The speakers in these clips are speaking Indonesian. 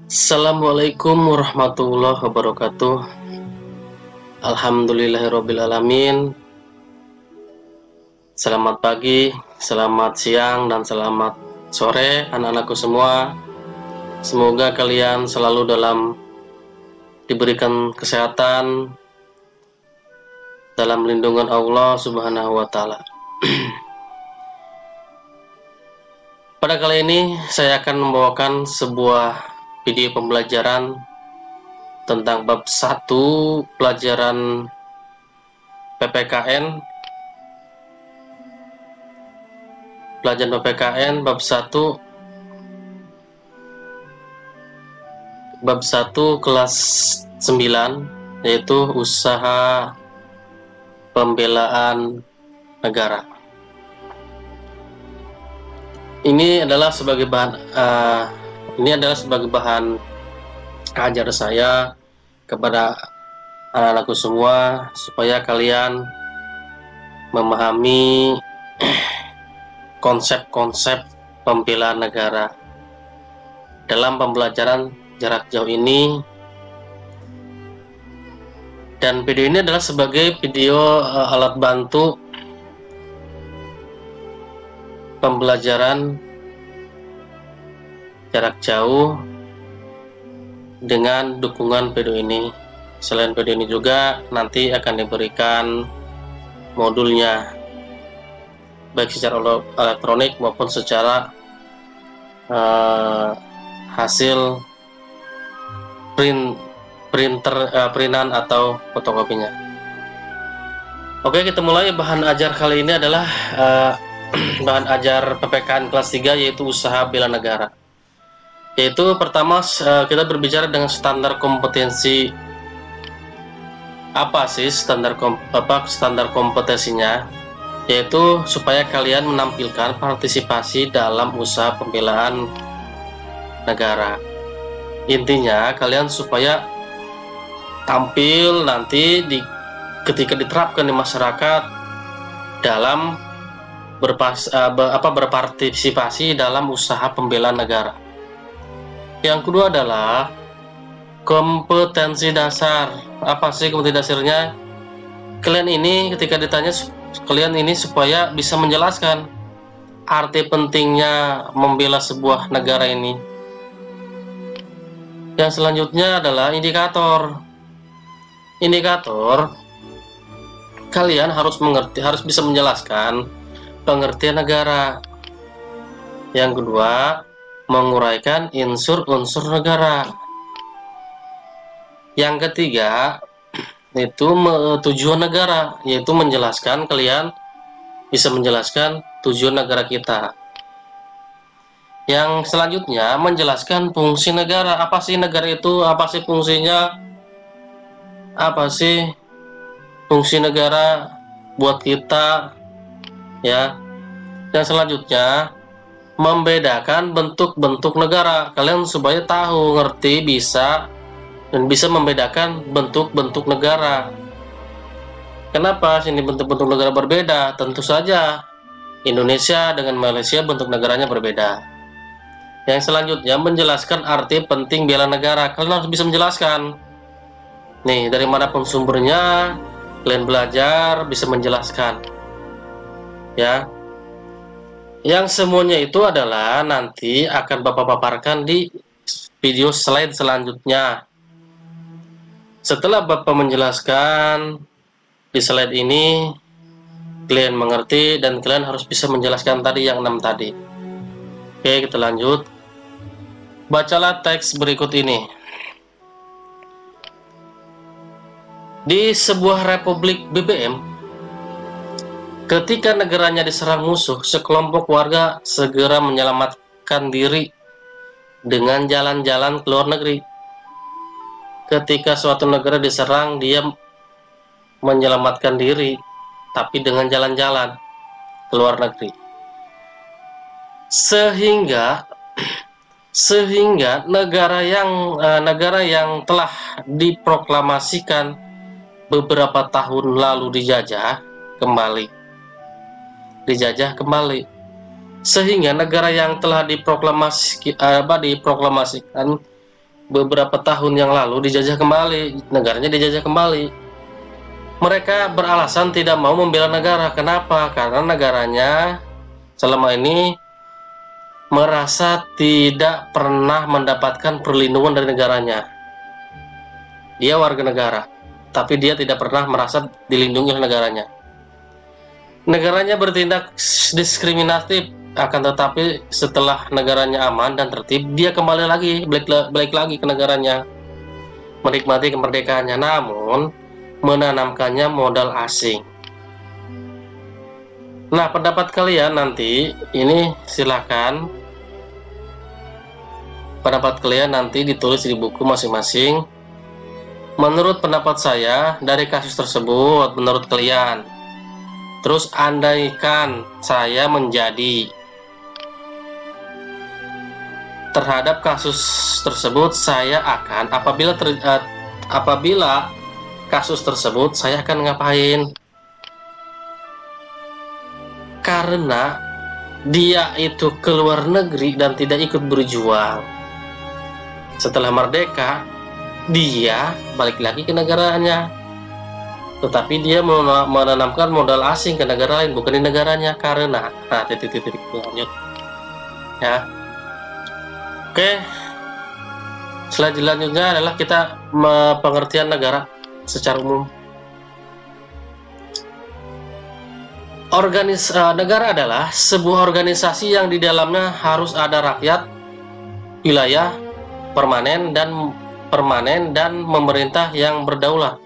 Assalamualaikum warahmatullahi wabarakatuh. Alhamdulillahirrabbilalamin. Selamat pagi, selamat siang, dan selamat sore anak-anakku semua. Semoga kalian selalu diberikan kesehatan dalam lindungan Allah Subhanahu wa Ta'ala. Pada kali ini saya akan membawakan sebuah video pembelajaran tentang bab 1 pelajaran PPKN. Pelajaran PPKN bab 1 kelas 9, yaitu usaha pembelaan negara. Ini adalah sebagai bahan ajar saya kepada anak-anakku semua, supaya kalian memahami konsep-konsep pembelaan negara dalam pembelajaran jarak jauh ini. Dan video ini adalah sebagai video alat bantu pembelajaran jarak jauh dengan dukungan video ini. Selain video ini juga nanti akan diberikan modulnya, baik secara elektronik maupun secara hasil printan atau fotokopinya. Oke, kita mulai. Bahan ajar kali ini adalah bahan ajar PPKN kelas 3, yaitu usaha bela negara. Yaitu pertama kita berbicara dengan standar kompetensi. Apa sih standar kompetensinya? Yaitu supaya kalian menampilkan partisipasi dalam usaha pembelaan negara. Intinya kalian supaya tampil nanti ketika diterapkan di masyarakat dalam berpartisipasi dalam usaha pembelaan negara. Yang kedua adalah kompetensi dasar. Apa sih kompetensi dasarnya? Kalian ini ketika ditanya, kalian ini supaya bisa menjelaskan arti pentingnya membela sebuah negara ini. Yang selanjutnya adalah indikator. Indikator, kalian harus mengerti, harus bisa menjelaskan pengertian negara. Yang kedua, menguraikan unsur-unsur negara. Yang ketiga, itu tujuan negara, yaitu menjelaskan, kalian bisa menjelaskan tujuan negara kita. Yang selanjutnya, menjelaskan fungsi negara. Apa sih negara itu? Apa sih fungsinya? Apa sih fungsi negara buat kita? Ya. Yang selanjutnya, membedakan bentuk-bentuk negara. Kalian supaya tahu, ngerti, bisa membedakan bentuk-bentuk negara. Kenapa sini bentuk-bentuk negara berbeda? Tentu saja Indonesia dengan Malaysia bentuk negaranya berbeda. Yang selanjutnya, menjelaskan arti penting bela negara. Kalian harus bisa menjelaskan. Nih, dari manapun sumbernya, kalian belajar bisa menjelaskan. Ya. Yang semuanya itu adalah nanti akan Bapak paparkan di video slide selanjutnya. Setelah Bapak menjelaskan di slide ini, kalian mengerti dan kalian harus bisa menjelaskan tadi yang 6 tadi. Oke, kita lanjut. Bacalah teks berikut ini. Di sebuah republik BBM, ketika negaranya diserang musuh, sekelompok warga segera menyelamatkan diri dengan jalan-jalan ke luar negeri. Ketika suatu negara diserang, dia menyelamatkan diri, tapi dengan jalan-jalan ke luar negeri. Sehingga negara yang telah diproklamasikan beberapa tahun lalu dijajah kembali. Sehingga negara yang telah diproklamasikan beberapa tahun yang lalu dijajah kembali, negaranya dijajah kembali. Mereka beralasan tidak mau membela negara. Kenapa? Karena negaranya selama ini merasa tidak pernah mendapatkan perlindungan dari negaranya. Dia warga negara, tapi dia tidak pernah merasa dilindungi oleh negaranya. Negaranya bertindak diskriminatif, akan tetapi setelah negaranya aman dan tertib, dia kembali lagi, balik lagi ke negaranya, menikmati kemerdekaannya, namun menanamkannya modal asing. Nah, pendapat kalian nanti ini silakan. Pendapat kalian nanti ditulis di buku masing-masing. Menurut pendapat saya dari kasus tersebut, menurut kalian. Terus andaikan saya menjadi terhadap kasus tersebut, saya akan apabila kasus tersebut saya akan ngapain? Karena dia itu keluar negeri dan tidak ikut berjuang. Setelah merdeka, dia balik lagi ke negaranya. Tetapi dia menanamkan modal asing ke negara lain, bukan di negaranya. Karena, titik-titik lanjut. Ya. Oke. Selanjutnya adalah kita pengertian negara secara umum. Negara adalah sebuah organisasi yang di dalamnya harus ada rakyat, wilayah, permanen dan pemerintah yang berdaulat.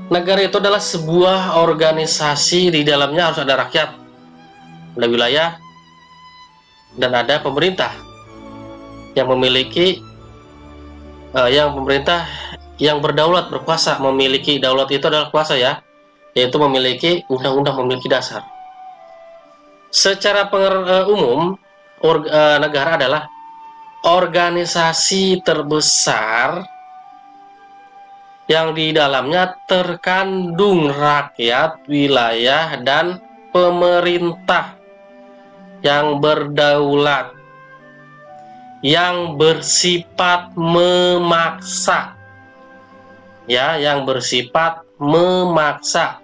Negara itu adalah sebuah organisasi di dalamnya harus ada rakyat, ada wilayah, dan ada pemerintah yang memiliki pemerintah yang berdaulat, berkuasa. Memiliki daulat itu adalah kuasa, ya, yaitu memiliki undang-undang, memiliki dasar. Secara umum, negara adalah organisasi terbesar yang di dalamnya terkandung rakyat, wilayah, dan pemerintah yang berdaulat, yang bersifat memaksa, ya, yang bersifat memaksa.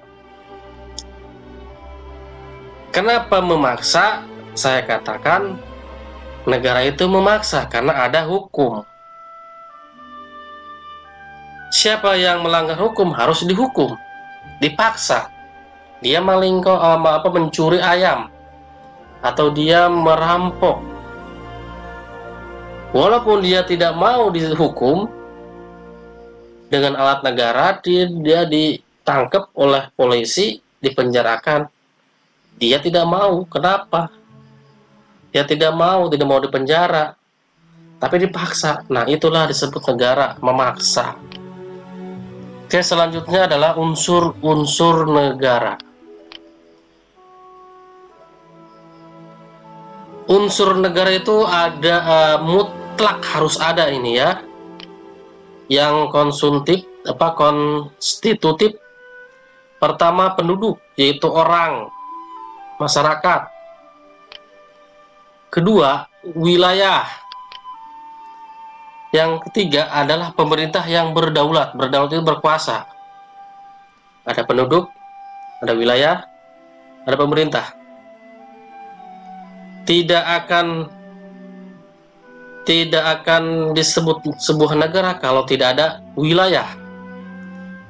Kenapa memaksa? Saya katakan negara itu memaksa karena ada hukum. Siapa yang melanggar hukum harus dihukum, dipaksa. Dia mencuri ayam, atau dia merampok. Walaupun dia tidak mau dihukum dengan alat negara, dia ditangkap oleh polisi, dipenjarakan. Dia tidak mau. Kenapa? Dia tidak mau dipenjara, tapi dipaksa. Nah, itulah disebut negara, memaksa. Oke, selanjutnya adalah unsur-unsur negara. Unsur negara itu ada mutlak harus ada ini, ya. Yang konstitutif. Pertama, penduduk, yaitu orang, masyarakat. Kedua, wilayah. Yang ketiga adalah pemerintah yang berdaulat. Berdaulat itu berkuasa. Ada penduduk, ada wilayah, ada pemerintah. Tidak akan disebut sebuah negara kalau tidak ada wilayah.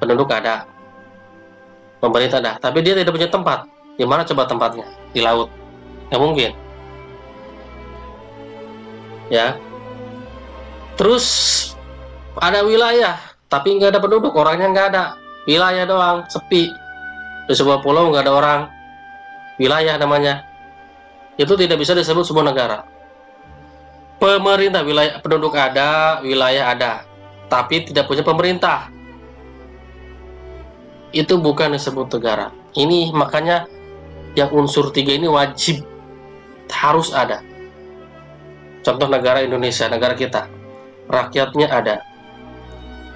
Penduduk ada, pemerintah ada, tapi dia tidak punya tempat. Di mana coba tempatnya? Di laut. Nggak mungkin. Ya. Terus ada wilayah, tapi nggak ada penduduk, orangnya nggak ada. Wilayah doang, sepi. Di sebuah pulau nggak ada orang. Wilayah namanya. Itu tidak bisa disebut sebuah negara. Pemerintah, wilayah, penduduk ada, wilayah ada, tapi tidak punya pemerintah. Itu bukan disebut negara. Ini makanya yang unsur 3 ini wajib harus ada. Contoh negara Indonesia, negara kita, rakyatnya ada,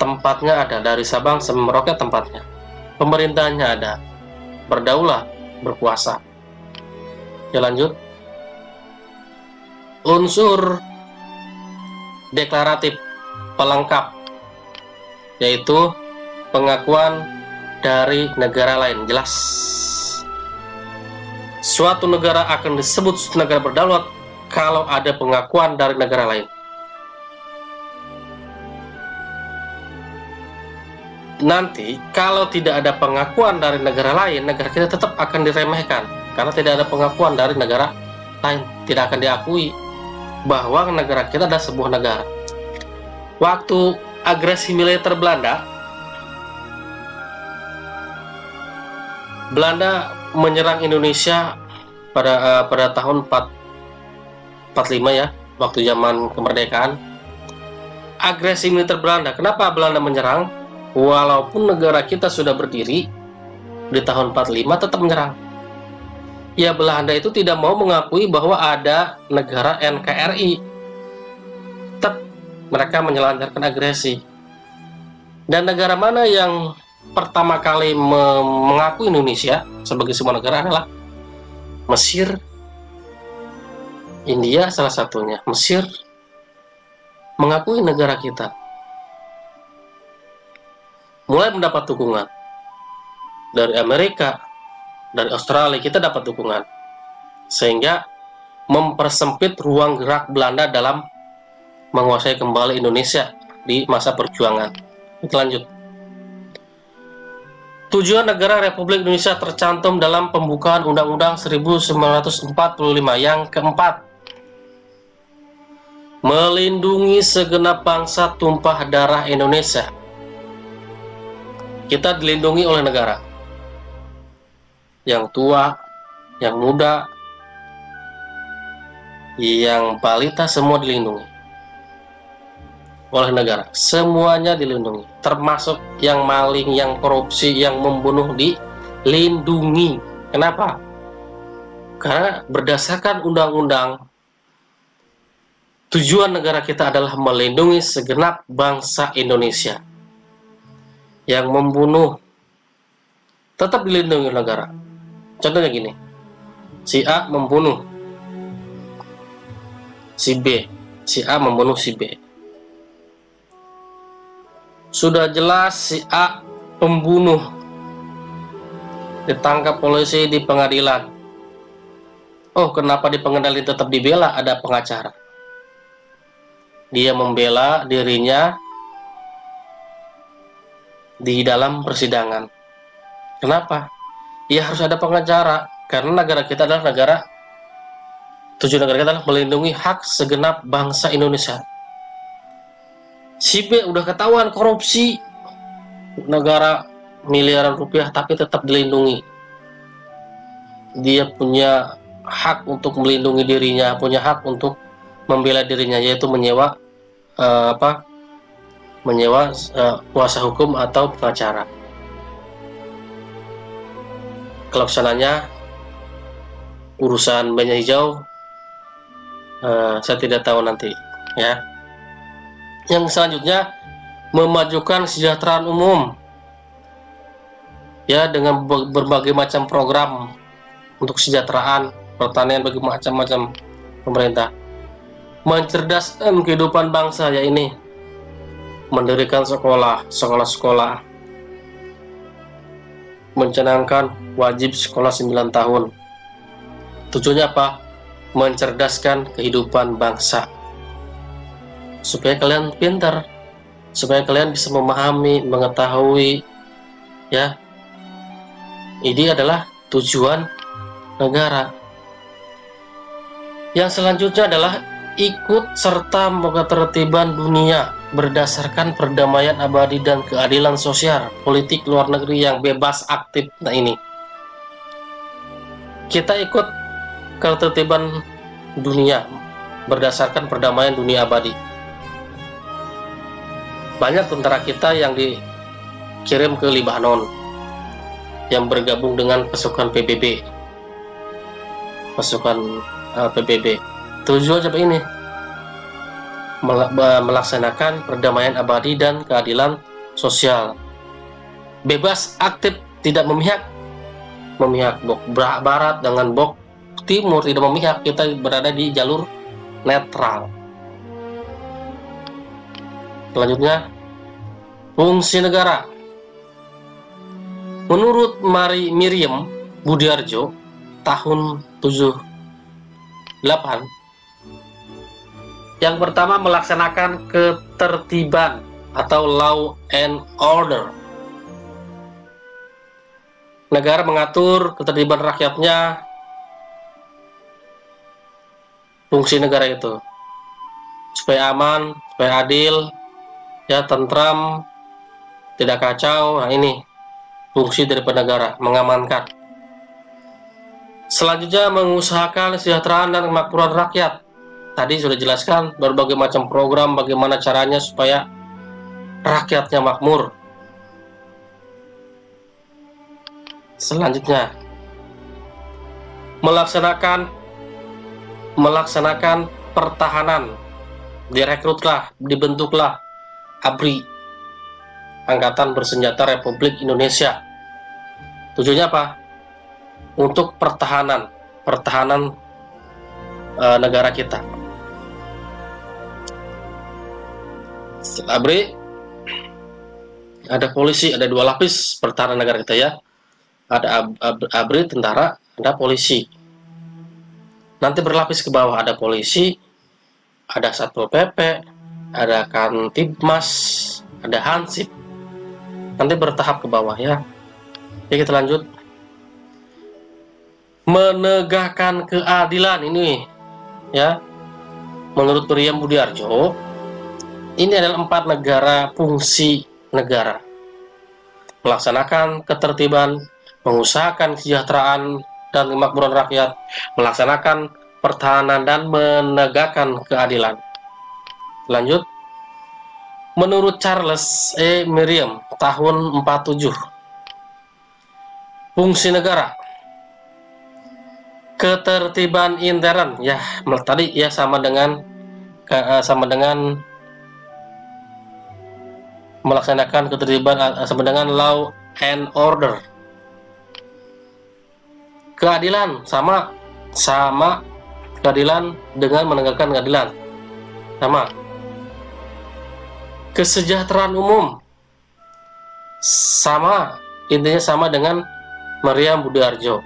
tempatnya ada, dari Sabang sampai Merauke tempatnya, pemerintahnya ada, berdaulat, berkuasa. Ya, lanjut. Unsur deklaratif pelengkap, yaitu pengakuan dari negara lain. Jelas, suatu negara akan disebut negara berdaulat kalau ada pengakuan dari negara lain. Nanti kalau tidak ada pengakuan dari negara lain, negara kita tetap akan diremehkan karena tidak ada pengakuan dari negara lain, tidak akan diakui bahwa negara kita adalah sebuah negara. Waktu agresi militer Belanda menyerang Indonesia pada tahun 45 ya, waktu zaman kemerdekaan. Agresi militer Belanda, kenapa Belanda menyerang? Walaupun negara kita sudah berdiri di tahun 45 tetap menyerang. Ya, Belanda itu tidak mau mengakui bahwa ada negara NKRI. Tetap mereka menyelancarkan agresi. Dan negara mana yang pertama kali mengakui Indonesia sebagai sebuah negara adalah Mesir. India salah satunya. Mesir mengakui negara kita, mulai mendapat dukungan dari Amerika, dari Australia. Kita dapat dukungan, sehingga mempersempit ruang gerak Belanda dalam menguasai kembali Indonesia di masa perjuangan. Kita lanjut. Tujuan negara Republik Indonesia tercantum dalam pembukaan Undang-Undang 1945 yang keempat, melindungi segenap bangsa tumpah darah Indonesia. Kita dilindungi oleh negara. Yang tua, yang muda, yang balita, semua dilindungi oleh negara. Semuanya dilindungi, termasuk yang maling, yang korupsi, yang membunuh, dilindungi. Kenapa? Karena berdasarkan undang-undang, tujuan negara kita adalah melindungi segenap bangsa Indonesia. Yang membunuh tetap dilindungi oleh negara. Contohnya gini, si A membunuh si B, si A membunuh si B. Sudah jelas si A pembunuh, ditangkap polisi di pengadilan. Oh, kenapa di pengadilan tetap dibela? Ada pengacara. Dia membela dirinya di dalam persidangan. Kenapa? Ya harus ada pengacara, karena negara kita adalah tujuan negara kita adalah melindungi hak segenap bangsa Indonesia. Si B udah ketahuan korupsi negara miliaran rupiah, tapi tetap dilindungi. Dia punya hak untuk melindungi dirinya, punya hak untuk membela dirinya, yaitu menyewa kuasa hukum atau pengacara. Kelaksananya urusan banyak hijau, saya tidak tahu nanti ya. Yang selanjutnya, memajukan kesejahteraan umum ya, dengan berbagai macam program untuk kesejahteraan pertanian bagi macam-macam pemerintah. Mencerdaskan kehidupan bangsa, ya ini mendirikan sekolah-sekolah, mencanangkan wajib sekolah 9 tahun. Tujuannya apa? Mencerdaskan kehidupan bangsa, supaya kalian pintar, supaya kalian bisa memahami, mengetahui ya. Ini adalah tujuan negara. Yang selanjutnya adalah ikut serta ketertiban dunia berdasarkan perdamaian abadi dan keadilan sosial, politik luar negeri yang bebas aktif. Nah ini, kita ikut ketertiban dunia berdasarkan perdamaian dunia abadi. Banyak tentara kita yang dikirim ke Lebanon, yang bergabung dengan pasukan PBB. Tujuan seperti ini, melaksanakan perdamaian abadi dan keadilan sosial. Bebas aktif, tidak memihak blok barat dengan blok timur, tidak memihak. Kita berada di jalur netral. Selanjutnya, fungsi negara. Menurut Miriam Budiarjo tahun 78, yang pertama melaksanakan ketertiban atau law and order. Negara mengatur ketertiban rakyatnya. Fungsi negara itu supaya aman, supaya adil, ya, tentram, tidak kacau. Nah, ini fungsi dari negara, mengamankan. Selanjutnya, mengusahakan kesejahteraan dan kemakmuran rakyat. Tadi sudah jelaskan berbagai macam program, bagaimana caranya supaya rakyatnya makmur. Selanjutnya, melaksanakan pertahanan. Direkrutlah, dibentuklah ABRI, Angkatan Bersenjata Republik Indonesia. Tujuannya apa? Untuk pertahanan negara kita. Setelah ABRI, ada polisi, ada 2 lapis pertahanan negara kita, ya. Ada ABRI, tentara, ada polisi. Nanti berlapis ke bawah, ada polisi, ada Satpol PP, ada Kantibmas, ada Hansip. Nanti bertahap ke bawah, ya. Oke, kita lanjut. Menegakkan keadilan ini, ya. Menurut Miriam Budiarjo, ini adalah 4 negara fungsi negara. Melaksanakan ketertiban, mengusahakan kesejahteraan dan kemakmuran rakyat, melaksanakan pertahanan, dan menegakkan keadilan. Lanjut. Menurut Charles E. Merriam tahun 47, fungsi negara. Ketertiban intern, ya, tadi ya sama dengan melaksanakan ketertiban, sama dengan law and order. Keadilan sama keadilan dengan menegakkan keadilan, sama. Kesejahteraan umum, sama, intinya sama dengan Miriam Budiarjo.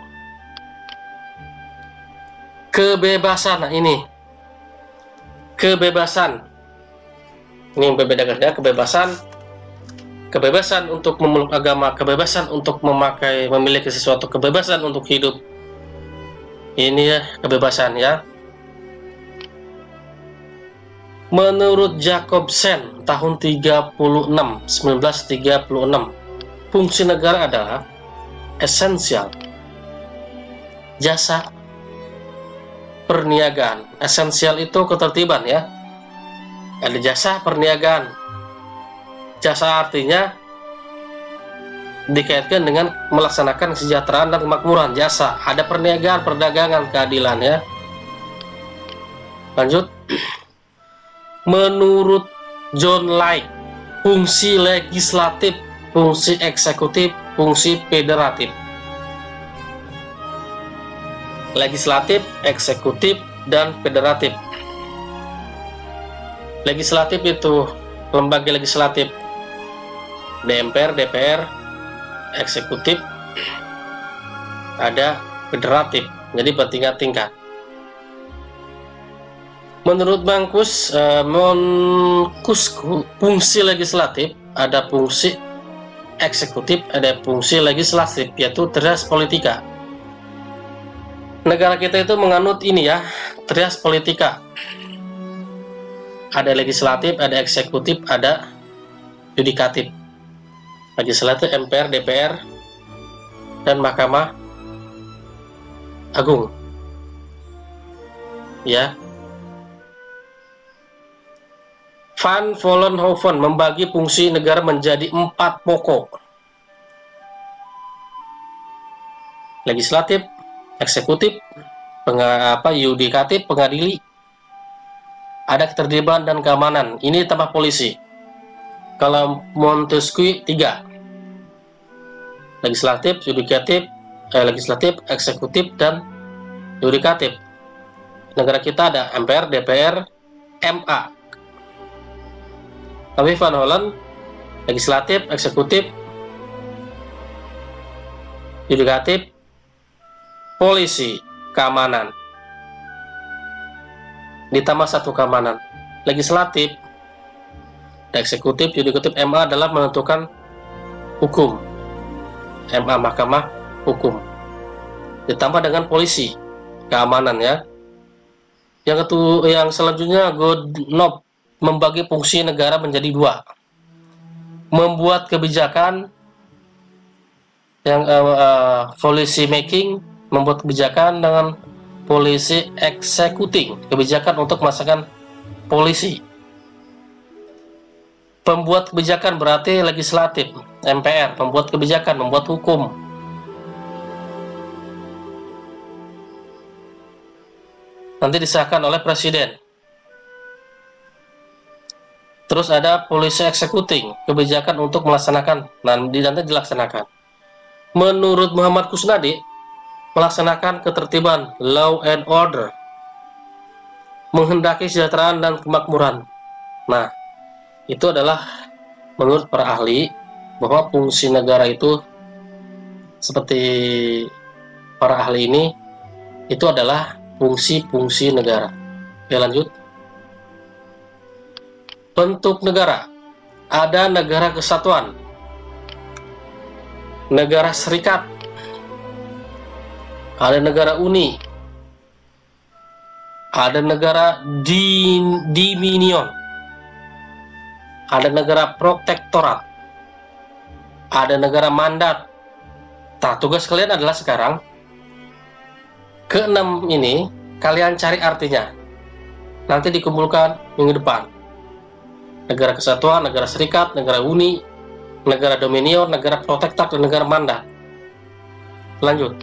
Kebebasan, nah ini kebebasan, ini membedakan, ya. Kebebasan untuk memeluk agama, kebebasan untuk memiliki sesuatu, kebebasan untuk hidup. Ini, ya, kebebasan, ya. Menurut Jacobsen tahun 1936, fungsi negara adalah esensial, jasa, perniagaan. Esensial itu ketertiban, ya. Ada jasa, perniagaan. Jasa artinya dikaitkan dengan melaksanakan kesejahteraan dan kemakmuran. Jasa, ada perniagaan, perdagangan, keadilan, ya. Lanjut. Menurut John Lake, fungsi legislatif, fungsi eksekutif, fungsi federatif. Legislatif, eksekutif, dan federatif. Legislatif itu lembaga legislatif, MPR, DPR, eksekutif, ada federatif, jadi bertingkat-tingkat. Menurut Monkus, fungsi legislatif, ada fungsi eksekutif, ada fungsi legislatif, yaitu trias politika. Negara kita itu menganut ini, ya, trias politika. Ada legislatif, ada eksekutif, ada yudikatif. Legislatif, MPR, DPR, dan Mahkamah Agung, ya. Van Vollenhoven membagi fungsi negara menjadi 4 pokok: legislatif, eksekutif, yudikatif, pengadili, ada ketertiban dan keamanan. Ini tambah polisi. Kalau Montesquieu 3: legislatif, yudikatif, eksekutif, dan yudikatif. Negara kita ada MPR, DPR, MA. Tapi Van Hollen, legislatif, eksekutif, yudikatif, polisi, keamanan. Ditambah satu keamanan. Legislatif, eksekutif, yudikatif, MA adalah menentukan hukum. MA Mahkamah Hukum. Ditambah dengan polisi, keamanan ya. Yang selanjutnya Goodenough membagi fungsi negara menjadi dua. Membuat kebijakan yang policy making, membuat kebijakan, dengan policy executing, kebijakan untuk melaksanakan polisi. Pembuat kebijakan berarti legislatif, MPR, membuat kebijakan, membuat hukum. Nanti disahkan oleh presiden. Terus ada policy executing, kebijakan untuk melaksanakan, nanti dilaksanakan. Menurut Muhammad Kusnadi, melaksanakan ketertiban, law and order, menghendaki kesejahteraan dan kemakmuran. Nah, itu adalah menurut para ahli bahwa fungsi negara itu, seperti para ahli ini, itu adalah fungsi-fungsi negara. Oke, lanjut. Bentuk negara. Ada negara kesatuan, negara serikat, ada negara uni, ada negara dominion, ada negara protektorat, ada negara mandat. Nah, tugas kalian adalah sekarang keenam ini kalian cari artinya. Nanti dikumpulkan minggu depan. Negara kesatuan, negara serikat, negara uni, negara dominion, negara protektorat, dan negara mandat. Lanjut.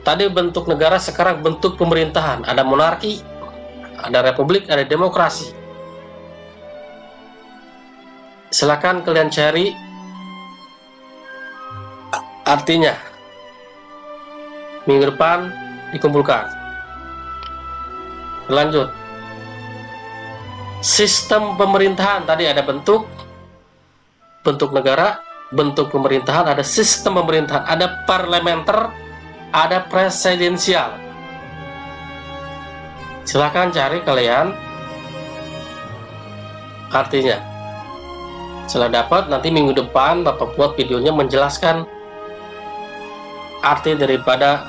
Tadi bentuk negara, sekarang bentuk pemerintahan. Ada monarki, ada republik, ada demokrasi. Silakan kalian cari artinya. Minggu depan dikumpulkan. Lanjut. Sistem pemerintahan, tadi ada bentuk negara, bentuk pemerintahan, ada sistem pemerintahan, ada parlementer, ada presidensial. Silahkan cari kalian artinya. Setelah dapat, nanti minggu depan Bapak buat videonya menjelaskan arti daripada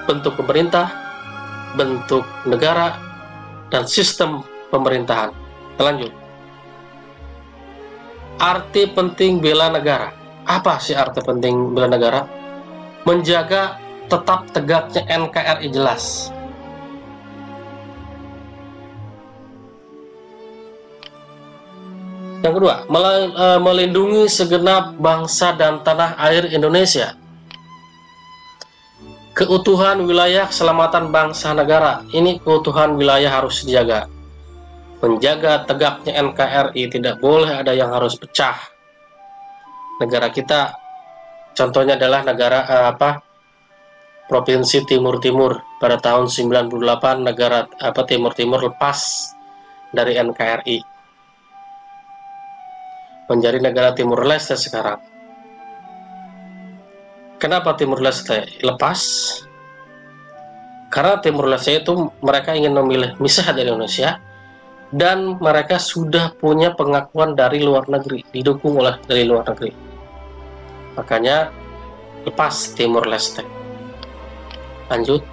bentuk pemerintah, bentuk negara, dan sistem pemerintahan. Lanjut. Arti penting bela negara. Apa sih arti penting bela negara? Menjaga tetap tegaknya NKRI jelas. Yang kedua, melindungi segenap bangsa dan tanah air Indonesia. Keutuhan wilayah, keselamatan bangsa negara. Ini keutuhan wilayah harus dijaga. Menjaga tegaknya NKRI, tidak boleh ada yang harus pecah. Negara kita, contohnya adalah negara Provinsi Timur Timur pada tahun 98, negara Timur Timur lepas dari NKRI. Menjadi negara Timur Leste sekarang. Kenapa Timur Leste lepas? Karena Timur Leste itu mereka ingin memilih misah dari Indonesia, dan mereka sudah punya pengakuan dari luar negeri, didukung oleh dari luar negeri. Makanya lepas Timur Leste. Lanjut.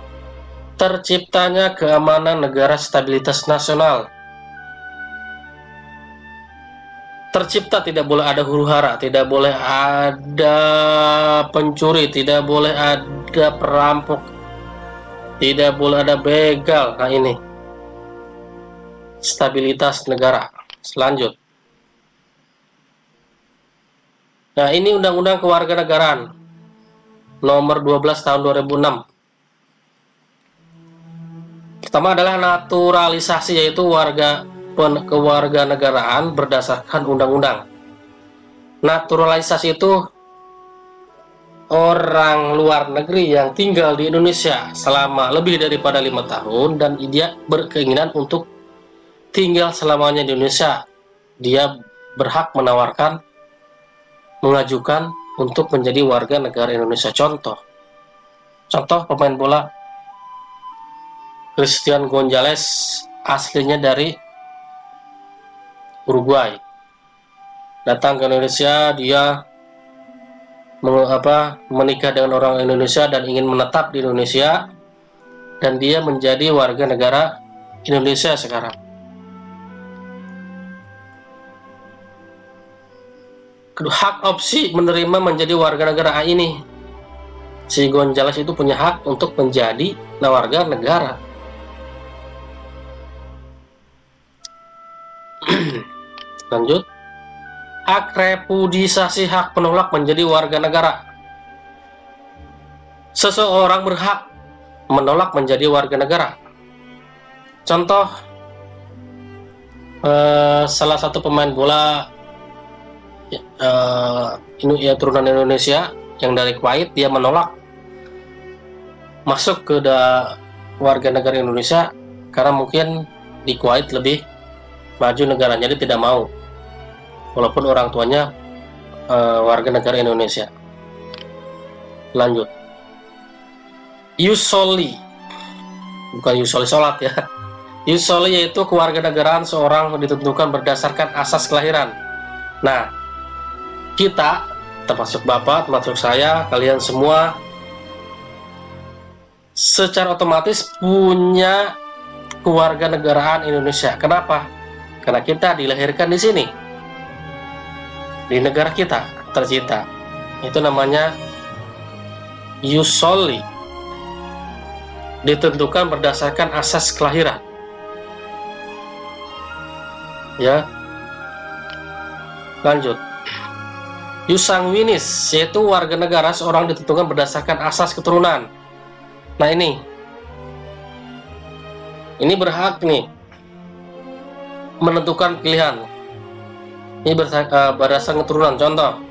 Terciptanya keamanan negara, stabilitas nasional. Tercipta, tidak boleh ada huru-hara, tidak boleh ada pencuri, tidak boleh ada perampok, tidak boleh ada begal. Nah, ini stabilitas negara. Selanjut. Nah, ini Undang-Undang Kewarganegaraan nomor 12 tahun 2006. Pertama adalah naturalisasi, yaitu kewarganegaraan berdasarkan undang-undang. Naturalisasi itu orang luar negeri yang tinggal di Indonesia selama lebih daripada 5 tahun dan dia berkeinginan untuk tinggal selamanya di Indonesia, dia berhak mengajukan untuk menjadi warga negara Indonesia. Contoh pemain bola Christian Gonzalez, aslinya dari Uruguay, datang ke Indonesia. Dia menikah dengan orang Indonesia dan ingin menetap di Indonesia, dan dia menjadi warga negara Indonesia sekarang. Hak opsi menerima menjadi warga negara ini, si Gonzalez itu punya hak untuk menjadi warga negara. Lanjut, hak repudiasi, hak penolak menjadi warga negara. Seseorang berhak menolak menjadi warga negara. Contoh, salah satu pemain bola turunan Indonesia yang dari Kuwait, dia menolak masuk ke warga negara Indonesia karena mungkin di Kuwait lebih maju negaranya, jadi tidak mau walaupun orang tuanya warga negara Indonesia. Lanjut, Yusoli, bukan Yusoli sholat ya. Yusoli yaitu kewarganegaraan seorang ditentukan berdasarkan asas kelahiran. Nah, kita, termasuk Bapak, termasuk saya, kalian semua secara otomatis punya kewarganegaraan Indonesia. Kenapa? Karena kita dilahirkan di sini, di negara kita tercinta. Itu namanya Yusoli, ditentukan berdasarkan asas kelahiran. Ya, lanjut. Yusangwinis yaitu warga negara seorang ditentukan berdasarkan asas keturunan. Nah, ini berhak nih menentukan pilihan. Ini berdasarkan keturunan. Contoh,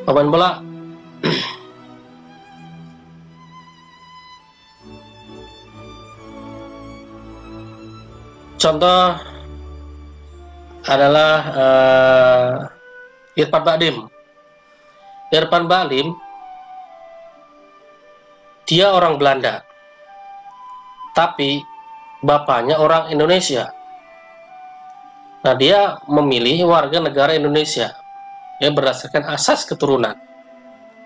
pemain bola contoh adalah Irfan Bahdim. Irfan Bahdim, dia orang Belanda, tapi bapaknya orang Indonesia. Nah, dia memilih warga negara Indonesia ya berdasarkan asas keturunan,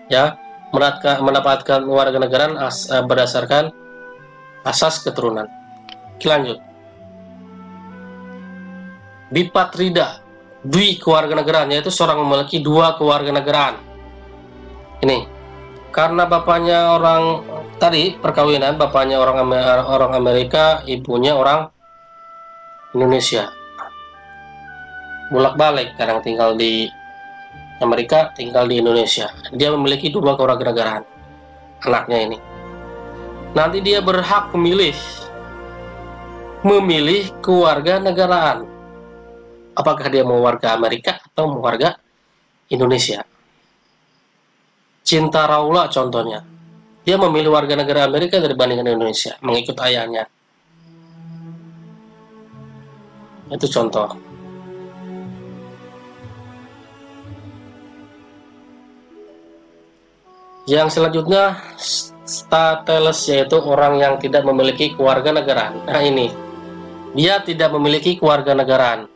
ya, mendapatkan warga negara berdasarkan asas keturunan. Lanjut, Bipatrida, dwi kewarganegaraan, yaitu seorang memiliki 2 kewarganegaraan. Ini karena bapaknya orang tadi perkawinan, bapaknya orang Amerika, ibunya orang Indonesia. Bolak-balik, kadang tinggal di Amerika, tinggal di Indonesia. Dia memiliki 2 kewarganegaraan anaknya ini. Nanti dia berhak memilih kewarganegaraan. Apakah dia mau warga Amerika atau mau warga Indonesia? Cinta Raula contohnya, dia memilih warga negara Amerika dibandingkan Indonesia, mengikut ayahnya. Itu contoh. Yang selanjutnya, stateless, yaitu orang yang tidak memiliki kewarganegaraan. Nah, ini dia tidak memiliki kewarganegaraan.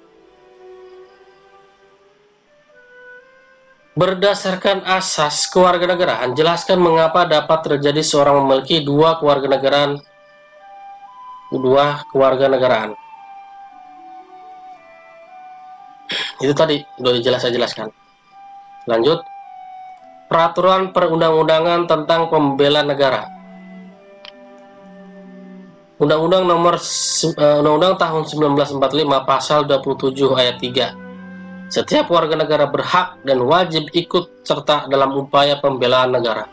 Berdasarkan asas kewarganegaraan, jelaskan mengapa dapat terjadi seorang memiliki 2 kewarganegaraan. Itu tadi sudah saya jelaskan. Lanjut, peraturan perundang-undangan tentang pembelaan negara. Undang-Undang tahun 1945 pasal 27 ayat 3. Setiap warga negara berhak dan wajib ikut serta dalam upaya pembelaan negara.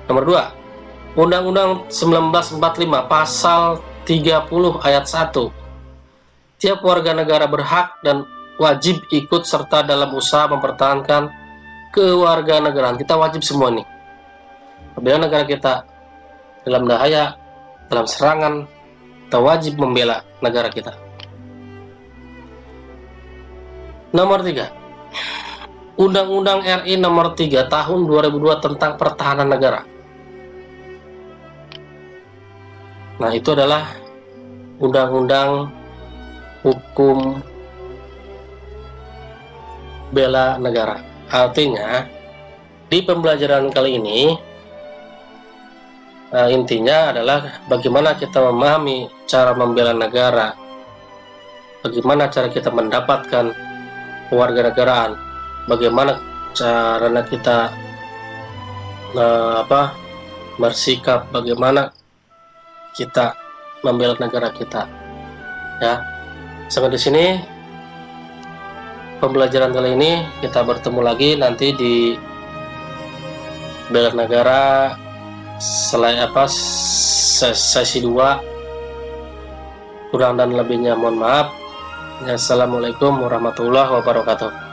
Nomor 2, Undang-Undang 1945 pasal 30 ayat 1. Setiap warga negara berhak dan wajib ikut serta dalam usaha mempertahankan kewarganegaraan. Kita wajib semua nih. Apabila negara kita dalam bahaya, dalam serangan, kita wajib membela negara kita. Nomor 3. Undang-Undang RI Nomor 3 Tahun 2002 tentang Pertahanan Negara. Nah, itu adalah undang-undang hukum bela negara. Artinya, di pembelajaran kali ini, intinya adalah bagaimana kita memahami cara membela negara, bagaimana cara kita mendapatkan kewarganegaraan, bagaimana caranya kita bersikap, bagaimana kita membela negara kita. Ya, sampai di sini pembelajaran kali ini. Kita bertemu lagi nanti di bela negara sesi 2. Kurang dan lebihnya mohon maaf. Assalamualaikum warahmatullahi wabarakatuh.